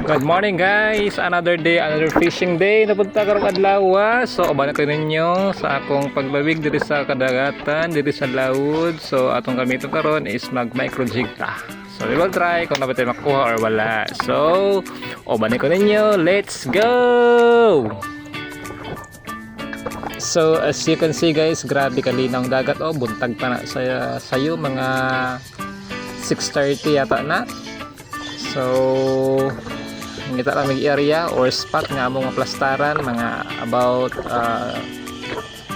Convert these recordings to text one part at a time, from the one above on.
Good morning guys, another day, another fishing day. Napunta karong adlaw. So abangan ko ninyo sa akong paglawig diri sa kadagatan, diri sa laod. So atong gamiton karon is mag micro jig ta. So we will try kung napatay makuha or wala. So abangan ko ninyo, let's go. So as you can see guys, grabe kalinaw ang dagat. Buntag pa na sayo mga 6:30 yata na. So ngita lang may area or spot nga among plastaran mga about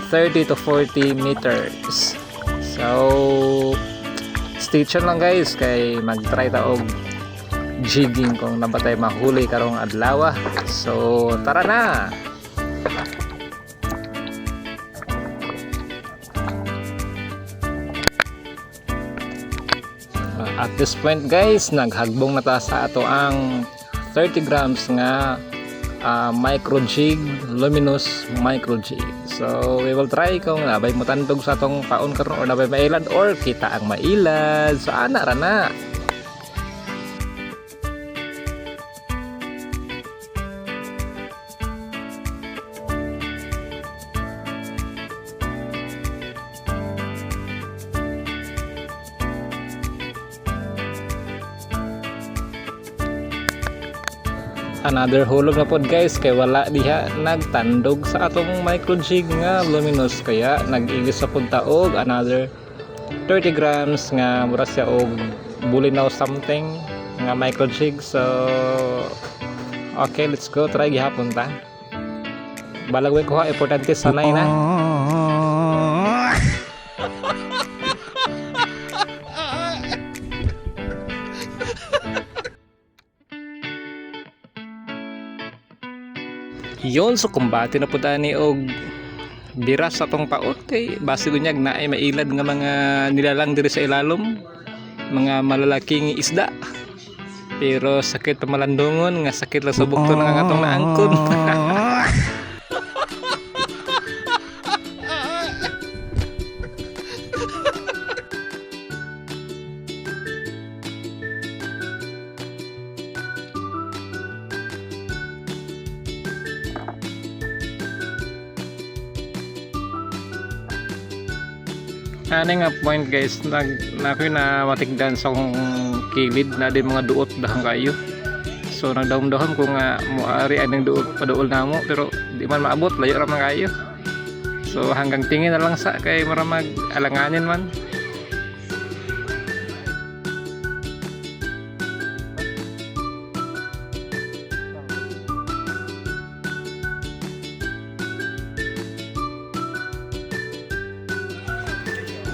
30 to 40 meters. So stay tuned lang guys kay mag-try ta og jigging kung nabatay mahuli karong adlaw. So tara na. At this point guys, naghagbong na ta sa ato ang 30 grams nga micro jig, luminous micro jig. So we will try kung nabay mo tandog sa atong paon karon or nabay mailad or kita ang mailad. So ana ra na. Another hulog na pod guys kay wala diha nagtandog sa atong micro jig nga luminous, kaya nag-igis sa pod ta og another 30 grams nga mura siya og bulinaw something nga micro jig. So okay, let's go, try gihapon ta. Balag way kuha, importante sanay na. Yon, so kumbati na po tani og biras sa tong paot kay base gunyag na ay mailad nga mga nilalang diri sa ilalom, mga malalaking isda, pero sakit pa malandungon nga sakit lang sa bukto ng atong naangkon. Ano nga point guys, nakoy na matigdan sa kong kilid na din mga duot dahang kayo. So nagdahom-dahom ko nga muari anong duot paduol na mo, pero di man maabot, layo ra man kayo. So hanggang tingin na lang sa kay maramag alanganin man.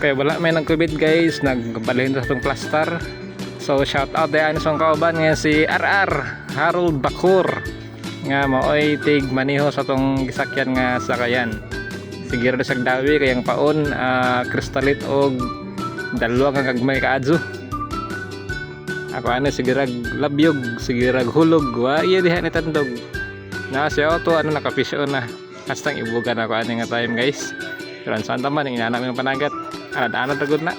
Kaya wala may nagkubit guys, nagbalhin sa itong plastar. So shout out dahil sa kauban nga si RR Harold Bakur nga maoy tig maniho sa itong gisakyan nga sakayan. Siguro na sagdawi kayang paon kristalit og dalawa nga kagmay kaadso. Ako ano sigurag labyog, sigurag hulog, wa iya diha ni tandog. Na si auto ano nakapisyo na. Hastang ibugan ako ani nga time guys. Pero saan taman inana mi panagat. Ada tagod na.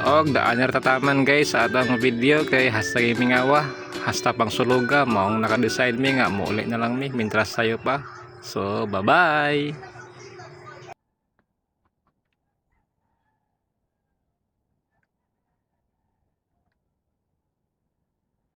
Og daaner tataman guys sa atong video kay hasta gaming awa, hasta pang suluga maong naka-decide mi nga muli na lang mi mintras sayo pa. So bye bye.